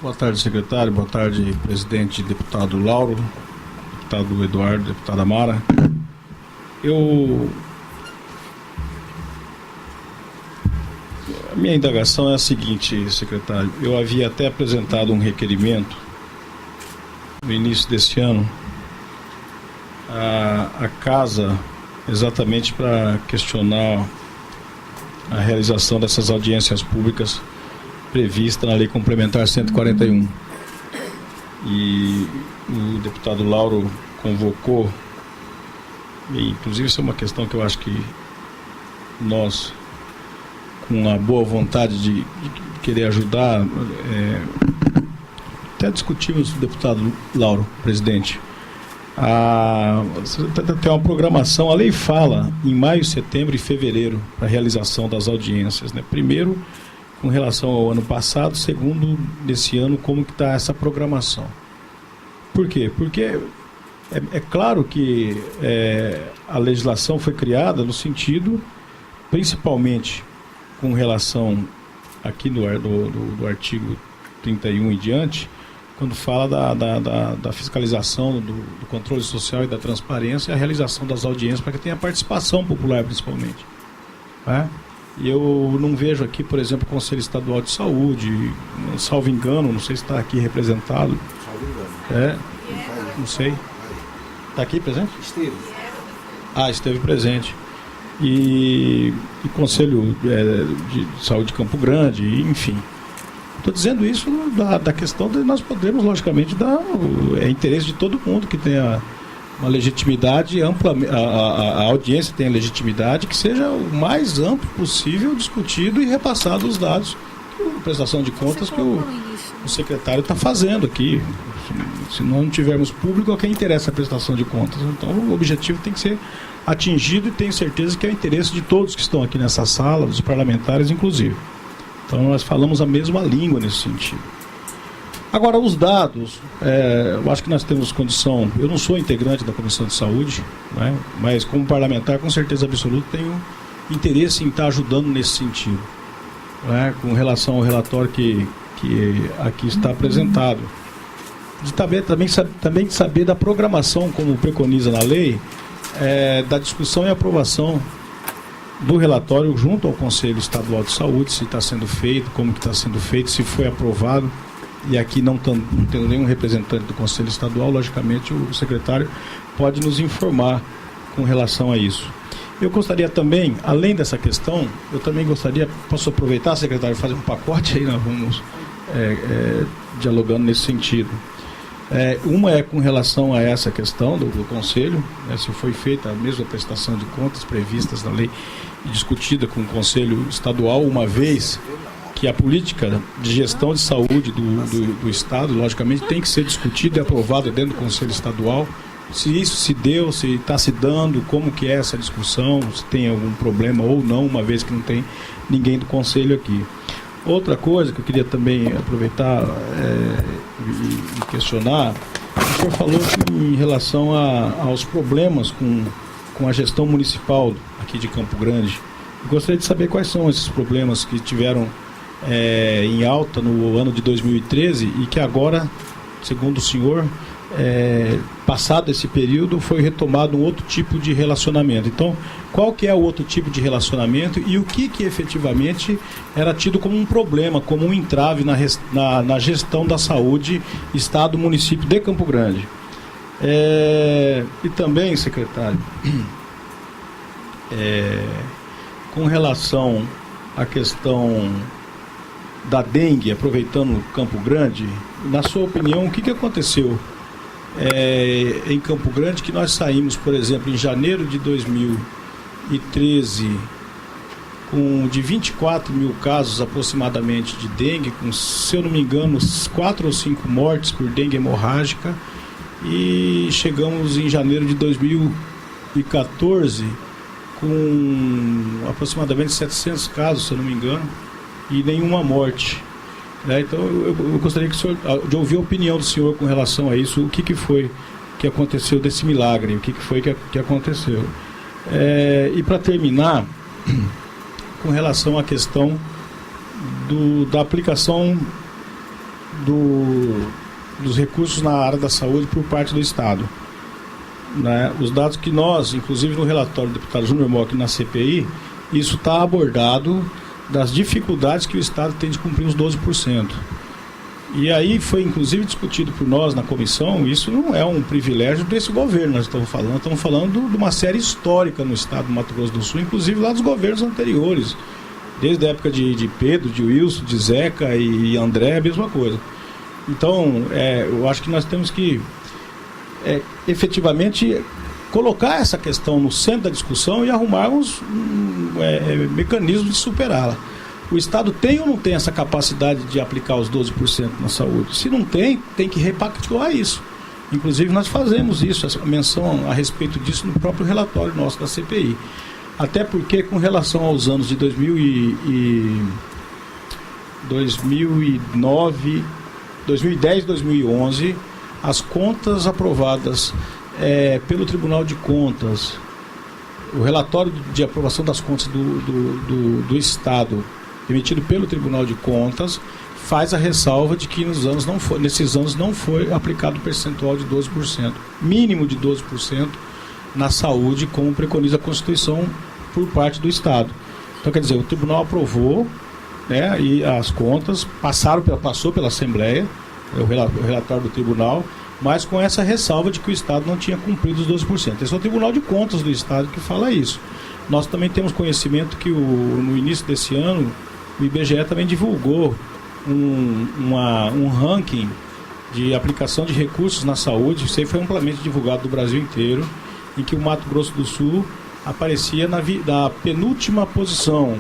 Boa tarde, secretário. Boa tarde, presidente, deputado Lauro, deputado Eduardo, deputada Mara. A minha indagação é a seguinte, secretário. Eu havia até apresentado um requerimento no início desse ano à Casa, exatamente para questionar a realização dessas audiências públicas prevista na Lei Complementar 141. E o deputado Lauro convocou, e inclusive isso é uma questão que eu acho que nós, com a boa vontade de querer ajudar, até discutimos, deputado Lauro, presidente, tem uma programação, a lei fala em maio, setembro e fevereiro para a realização das audiências, né? Primeiro, com relação ao ano passado, segundo, nesse ano, como que está essa programação. Por quê? Porque é claro que a legislação foi criada no sentido, principalmente com relação aqui do artigo 31 em diante, quando fala da fiscalização, do controle social e da transparência, e a realização das audiências para que tenha participação popular, principalmente. Né? E eu não vejo aqui, por exemplo, o Conselho Estadual de Saúde, salvo engano, não sei se está aqui representado. Salvo engano. Não sei. Está aqui presente? Esteve. Esteve presente. E Conselho de Saúde de Campo Grande, enfim. Estou dizendo isso da questão de nós podermos, logicamente, é interesse de todo mundo que tenha uma legitimidade ampla, a audiência tenha legitimidade, que seja o mais amplo possível discutido e repassado os dados, a prestação de contas que o secretário está fazendo aqui. Se não tivermos público, a quem interessa a prestação de contas. Então, o objetivo tem que ser atingido e tenho certeza que é o interesse de todos que estão aqui nessa sala, dos parlamentares, inclusive. Então, nós falamos a mesma língua nesse sentido. Agora, os dados, eu acho que nós temos condição, eu não sou integrante da Comissão de Saúde, né, mas como parlamentar, com certeza absoluta, tenho interesse em estar ajudando nesse sentido, né, com relação ao relatório que aqui está apresentado. Também de saber da programação, como preconiza na lei, da discussão e aprovação do relatório junto ao Conselho Estadual de Saúde, se está sendo feito, como que está sendo feito, se foi aprovado. E aqui não tendo nenhum representante do Conselho Estadual, logicamente o secretário pode nos informar com relação a isso. Eu gostaria também, além dessa questão, posso aproveitar, secretário, fazer um pacote aí, nós vamos dialogando nesse sentido. Uma é com relação a essa questão do Conselho, se foi feita a mesma prestação de contas previstas na lei e discutida com o Conselho Estadual, uma vez que a política de gestão de saúde do Estado, logicamente, tem que ser discutida e aprovada dentro do Conselho Estadual. Se isso se deu, se está se dando, como que é essa discussão, se tem algum problema ou não, uma vez que não tem ninguém do Conselho aqui. Outra coisa que eu queria também aproveitar e questionar, o senhor falou que em relação aos problemas com a gestão municipal aqui de Campo Grande. Eu gostaria de saber quais são esses problemas que tiveram em alta no ano de 2013 e que agora, segundo o senhor, passado esse período, foi retomado um outro tipo de relacionamento. Então, qual que é o outro tipo de relacionamento e o que efetivamente era tido como um problema, como um entrave na gestão da saúde Estado-município de Campo Grande? E também, secretário, com relação à questão da dengue, aproveitando Campo Grande, na sua opinião, o que aconteceu em Campo Grande, que nós saímos, por exemplo, em janeiro de 2013, de 24 mil casos aproximadamente de dengue, com, se eu não me engano, 4 ou 5 mortes por dengue hemorrágica, e chegamos em janeiro de 2014 com aproximadamente 700 casos, se eu não me engano, e nenhuma morte. Então eu gostaria de ouvir a opinião do senhor com relação a isso, o que foi que aconteceu desse milagre, o que foi que aconteceu. E para terminar, com relação à questão da aplicação dos recursos na área da saúde por parte do Estado. Né? Os dados que nós, inclusive no relatório do deputado Júnior Mock na CPI, isso está abordado das dificuldades que o Estado tem de cumprir os 12%. E aí foi inclusive discutido por nós na comissão, isso não é um privilégio desse governo, nós estamos falando de uma série histórica no Estado do Mato Grosso do Sul, inclusive lá dos governos anteriores, desde a época de Pedro, de Wilson, de Zeca e André, a mesma coisa. Então, eu acho que nós temos que efetivamente colocar essa questão no centro da discussão e arrumarmos mecanismos de superá-la. O Estado tem ou não tem essa capacidade de aplicar os 12% na saúde? Se não tem, tem que repactuar isso. Inclusive nós fazemos isso, essa menção a respeito disso no próprio relatório nosso da CPI. Até porque com relação aos anos de 2009, 2010 e 2011, as contas aprovadas pelo Tribunal de Contas, o relatório de aprovação das contas do Estado emitido pelo Tribunal de Contas faz a ressalva de que nesses anos não foi aplicado o percentual de 12%, mínimo de 12% na saúde, como preconiza a Constituição por parte do Estado. Então, quer dizer, o Tribunal aprovou, né, e as contas passou pela Assembleia, o relatório do Tribunal, mas com essa ressalva de que o Estado não tinha cumprido os 12%. Esse é o Tribunal de Contas do Estado que fala isso. Nós também temos conhecimento que no início desse ano, o IBGE também divulgou um ranking de aplicação de recursos na saúde. Isso aí foi amplamente divulgado do Brasil inteiro, em que o Mato Grosso do Sul aparecia na penúltima posição,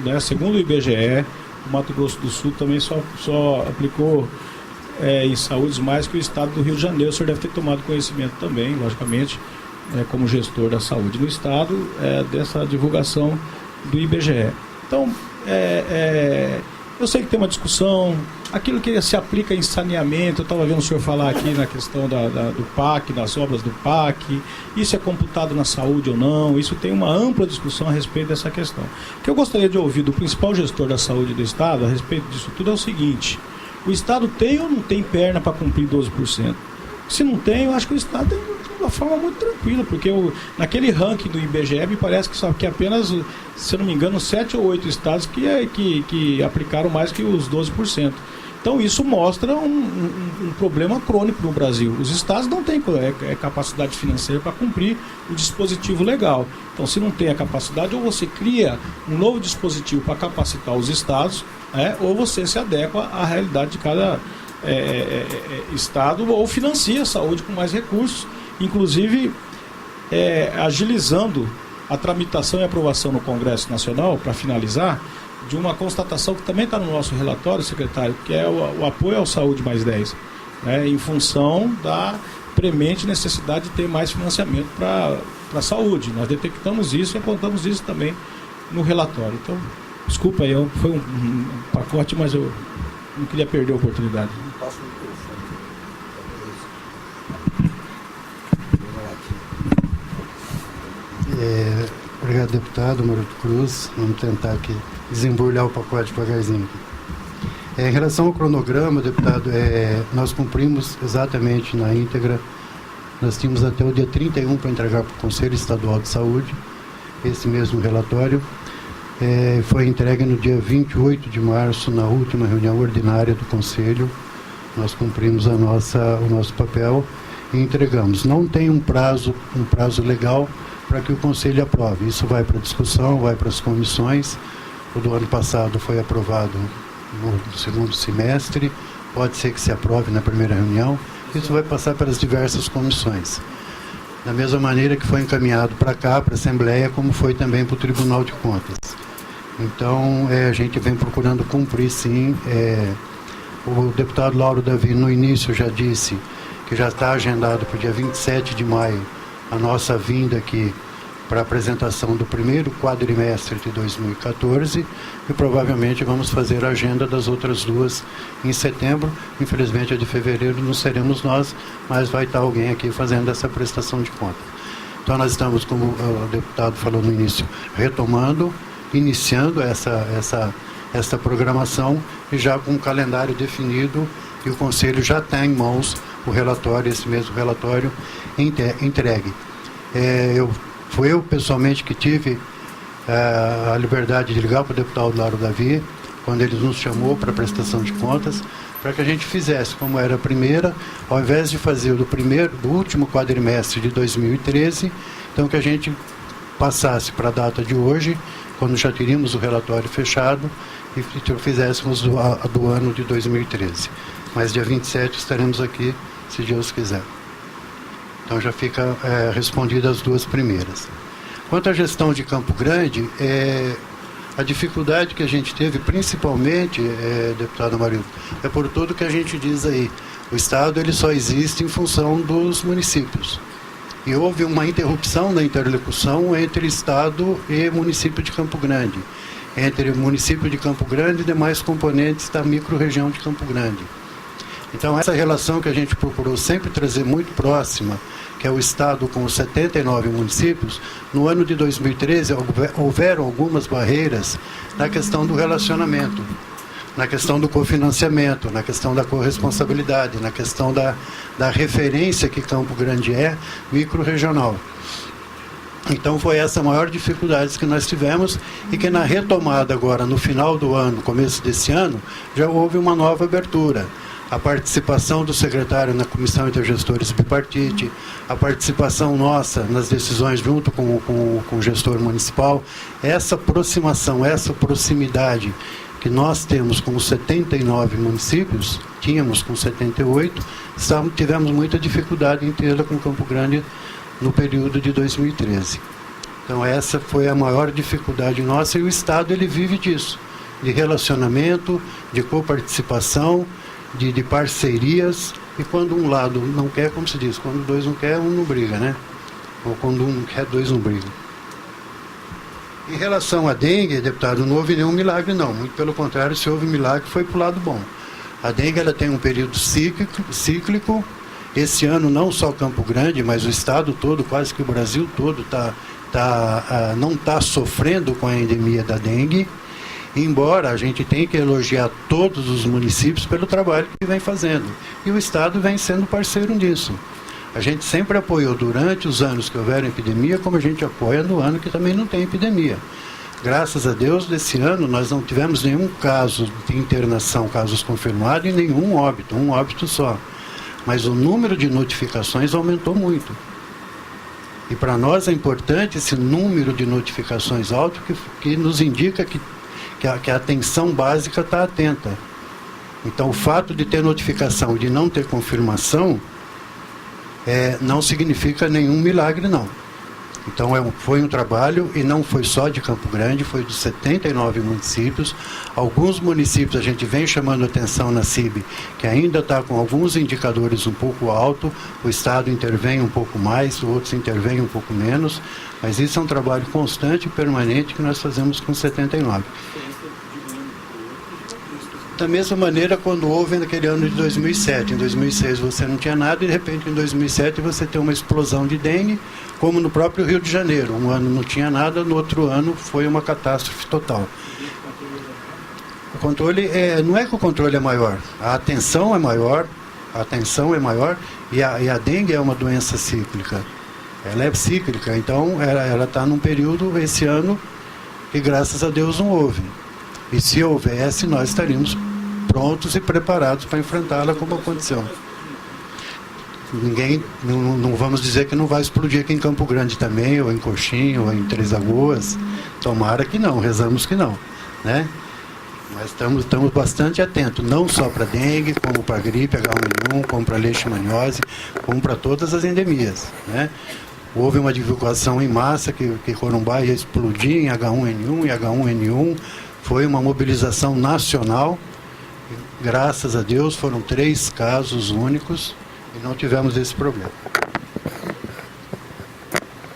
né? Segundo o IBGE, o Mato Grosso do Sul também só aplicou em saúde mais que o Estado do Rio de Janeiro. O senhor deve ter tomado conhecimento também, logicamente, como gestor da saúde no Estado, dessa divulgação do IBGE. Então, eu sei que tem uma discussão, aquilo que se aplica em saneamento, eu estava vendo o senhor falar aqui na questão do PAC, das obras do PAC, isso é computado na saúde ou não, isso tem uma ampla discussão a respeito dessa questão. O que eu gostaria de ouvir do principal gestor da saúde do Estado a respeito disso tudo é o seguinte: o Estado tem ou não tem perna para cumprir 12%? Se não tem, eu acho que o Estado tem de uma forma muito tranquila, porque naquele ranking do IBGE me parece que apenas, se eu não me engano, 7 ou 8 estados que aplicaram mais que os 12%. Então isso mostra um problema crônico no Brasil. Os estados não têm capacidade financeira para cumprir o dispositivo legal. Então, se não tem a capacidade, ou você cria um novo dispositivo para capacitar os estados, ou você se adequa à realidade de cada estado, ou financia a saúde com mais recursos, inclusive agilizando a tramitação e aprovação no Congresso Nacional, para finalizar, de uma constatação que também está no nosso relatório, secretário, que é o apoio ao Saúde Mais 10, em função da premente necessidade de ter mais financiamento para a saúde. Nós detectamos isso e apontamos isso também no relatório. Então, desculpa aí, foi um pacote, mas eu não queria perder a oportunidade. Obrigado, deputado Maroto Cruz. Vamos tentar aqui desembrulhar o pacote devagarzinho. Em relação ao cronograma, deputado, nós cumprimos exatamente na íntegra. Nós tínhamos até o dia 31 para entregar para o Conselho Estadual de Saúde esse mesmo relatório. Foi entregue no dia 28 de março, na última reunião ordinária do Conselho. Nós cumprimos o nosso papel e entregamos. Não tem um prazo legal para que o Conselho aprove. Isso vai para discussão, vai para as comissões. O do ano passado foi aprovado no segundo semestre, pode ser que se aprove na primeira reunião. Isso vai passar pelas diversas comissões. Da mesma maneira que foi encaminhado para cá, para a Assembleia, como foi também para o Tribunal de Contas. Então, a gente vem procurando cumprir, sim. O deputado Lauro Davi, no início, já disse que já está agendado para o dia 27 de maio a nossa vinda aqui para a apresentação do primeiro quadrimestre de 2014 e provavelmente vamos fazer a agenda das outras duas em setembro. Infelizmente, a de fevereiro não seremos nós, mas vai estar alguém aqui fazendo essa prestação de contas. Então, nós estamos, como o deputado falou no início, iniciando essa programação e já com um calendário definido e o Conselho já tem em mãos o relatório, esse mesmo relatório entregue. Fui eu pessoalmente que tive a liberdade de ligar para o deputado Lauro Davi, quando ele nos chamou para a prestação de contas, para que a gente fizesse, como era a primeira, ao invés de fazer do último quadrimestre de 2013, então que a gente passasse para a data de hoje, quando já teríamos o relatório fechado, e fizéssemos do ano de 2013. Mas dia 27 estaremos aqui, se Deus quiser. Então já fica respondidas as duas primeiras. Quanto à gestão de Campo Grande, a dificuldade que a gente teve, principalmente, deputado Amarildo, é por tudo que a gente diz aí. O Estado ele só existe em função dos municípios. E houve uma interrupção na interlocução entre Estado e município de Campo Grande, entre o município de Campo Grande e demais componentes da micro-região de Campo Grande. Então, essa relação que a gente procurou sempre trazer muito próxima, que é o Estado com os 79 municípios, no ano de 2013 houveram algumas barreiras na questão do relacionamento, na questão do cofinanciamento, na questão da corresponsabilidade, na questão da referência que Campo Grande é micro-regional. Então foi essa a maior dificuldade que nós tivemos e que na retomada agora, no final do ano, começo desse ano, já houve uma nova abertura. A participação do secretário na Comissão Intergestores Bipartite, a participação nossa nas decisões junto com o gestor municipal, essa aproximação, essa proximidade que nós temos com os 79 municípios, tínhamos com 78, tivemos muita dificuldade em tê-la com Campo Grande no período de 2013. Então essa foi a maior dificuldade nossa e o Estado ele vive disso, de relacionamento, de coparticipação, de parcerias, e quando um lado não quer, como se diz, quando dois não quer, um não briga, né? Ou quando um quer, dois não brigam. Em relação à dengue, deputado, não houve nenhum milagre não, muito pelo contrário, se houve milagre foi para o lado bom. A dengue ela tem um período cíclico. Esse ano não só Campo Grande, mas o estado todo, quase que o Brasil todo não está sofrendo com a endemia da dengue, embora a gente tenha que elogiar todos os municípios pelo trabalho que vem fazendo. E o Estado vem sendo parceiro nisso. A gente sempre apoiou durante os anos que houver epidemia, como a gente apoia no ano que também não tem epidemia. Graças a Deus, desse ano nós não tivemos nenhum caso de internação, casos confirmados, e nenhum óbito, um óbito só. Mas o número de notificações aumentou muito. E para nós é importante esse número de notificações alto que nos indica que a atenção básica está atenta. Então, o fato de ter notificação e de não ter confirmação não significa nenhum milagre, não. Então, foi um trabalho, e não foi só de Campo Grande, foi dos 79 municípios. Alguns municípios a gente vem chamando atenção na CIB, que ainda está com alguns indicadores um pouco alto, o Estado intervém um pouco mais, outros intervêm um pouco menos, mas isso é um trabalho constante e permanente que nós fazemos com 79. Da mesma maneira, quando houve naquele ano de 2007. Em 2006 você não tinha nada e, de repente, em 2007 você tem uma explosão de dengue, como no próprio Rio de Janeiro. Um ano não tinha nada, no outro ano foi uma catástrofe total. O controle, não é que o controle é maior, a atenção é maior, e a dengue é uma doença cíclica. Ela é cíclica, então ela está num período, esse ano, que graças a Deus não houve. E se houvesse, nós estaríamos prontos e preparados para enfrentá-la como aconteceu. Não vamos dizer que não vai explodir aqui em Campo Grande também, ou em Coxim, ou em Três Lagoas. Tomara que não, rezamos que não, né? Mas estamos bastante atentos, não só para dengue, como para gripe H1N1, como para leishmaniose, como para todas as endemias, né? Houve uma divulgação em massa que Corumbá ia explodir em H1N1 e H1N1. Foi uma mobilização nacional. Graças a Deus foram 3 casos únicos e não tivemos esse problema.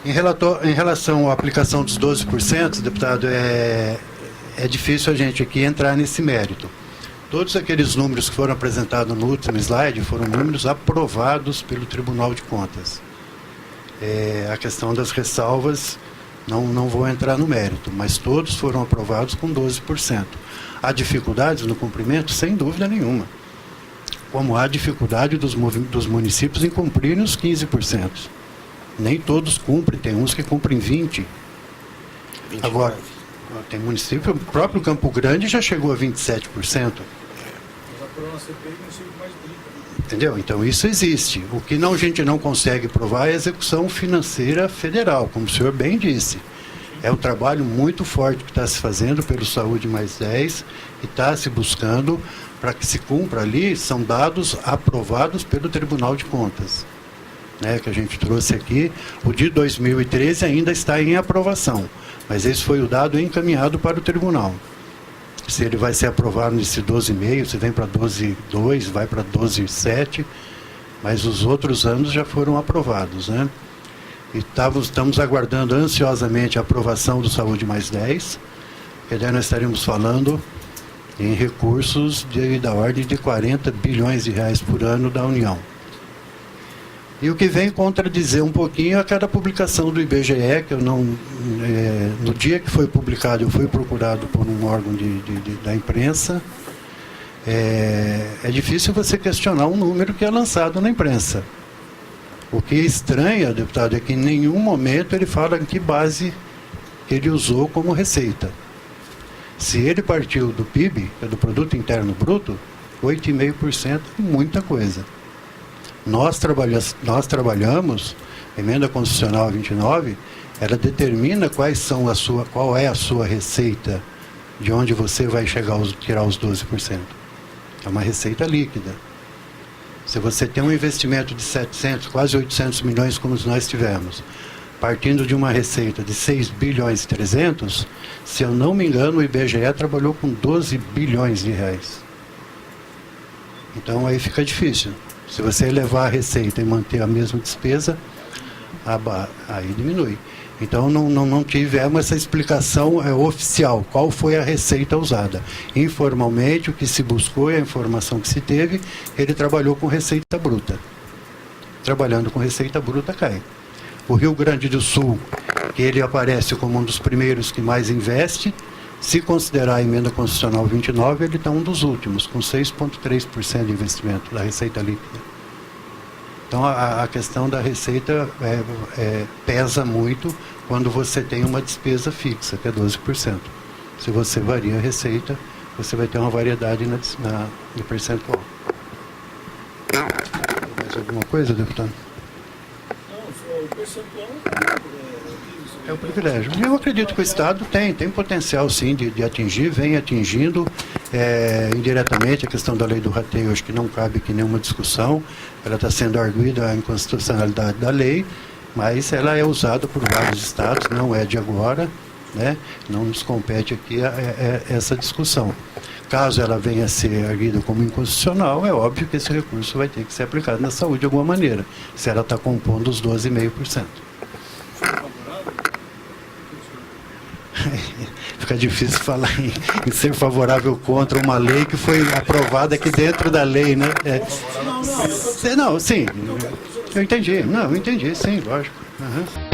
Em relação à aplicação dos 12%, deputado, é difícil a gente aqui entrar nesse mérito. Todos aqueles números que foram apresentados no último slide foram números aprovados pelo Tribunal de Contas. A questão das ressalvas, não vou entrar no mérito, mas todos foram aprovados com 12%. Há dificuldades no cumprimento? Sem dúvida nenhuma. como há dificuldade dos municípios em cumprirem os 15%. Nem todos cumprem, tem uns que cumprem 20%. 29. Agora, tem município, o próprio Campo Grande já chegou a 27%. Entendeu? Então isso existe. O que a gente não consegue provar é a execução financeira federal, como o senhor bem disse. É um trabalho muito forte que está se fazendo pelo Saúde Mais 10 e está se buscando para que se cumpra ali, são dados aprovados pelo Tribunal de Contas, né, que a gente trouxe aqui. O de 2013 ainda está em aprovação, mas esse foi o dado encaminhado para o tribunal. Se ele vai ser aprovado nesse 12,5, se vem para 12,2, vai para 12,7, mas os outros anos já foram aprovados, né? E estamos aguardando ansiosamente a aprovação do Saúde Mais 10, que daí nós estaremos falando em recursos da ordem de 40 bilhões de reais por ano da União. E o que vem contradizer um pouquinho é cada publicação do IBGE, que eu não... no dia que foi publicado, eu fui procurado por um órgão da imprensa. É difícil você questionar um número que é lançado na imprensa. O que estranha, deputado, é que em nenhum momento ele fala em que base ele usou como receita. Se ele partiu do PIB, que é do Produto Interno Bruto, 8,5% é muita coisa. Nós trabalhamos, a Emenda Constitucional 29, ela determina qual é a sua receita, de onde você vai tirar os 12%. É uma receita líquida. Se você tem um investimento de 700, quase 800 milhões, como nós tivemos, partindo de uma receita de 6 bilhões e 300, se eu não me engano, o IBGE trabalhou com 12 bilhões de reais. Então aí fica difícil. Se você elevar a receita e manter a mesma despesa, aí diminui. Então não tivemos essa explicação oficial, qual foi a receita usada. Informalmente, o que se buscou e a informação que se teve, ele trabalhou com receita bruta. Trabalhando com receita bruta, cai. O Rio Grande do Sul, que ele aparece como um dos primeiros que mais investe, se considerar a Emenda Constitucional 29, ele está um dos últimos, com 6,3% de investimento da receita líquida. Então, a questão da receita pesa muito quando você tem uma despesa fixa, que é 12%. Se você varia a receita, você vai ter uma variedade no percentual. Mais alguma coisa, deputado? Não, o percentual é o privilégio. Eu acredito que o Estado tem potencial, sim, de atingir, vem atingindo indiretamente. A questão da lei do rateio, acho que não cabe aqui nenhuma discussão. Ela está sendo arguida a inconstitucionalidade da lei, mas ela é usada por vários estados, não é de agora, né? Não nos compete aqui essa discussão. Caso ela venha a ser arguida como inconstitucional, é óbvio que esse recurso vai ter que ser aplicado na saúde de alguma maneira, se ela está compondo os 12,5%. Fica difícil falar em ser favorável contra uma lei que foi aprovada aqui dentro da lei, né? Não, sim, eu entendi. Não, eu entendi, sim, lógico. Uhum.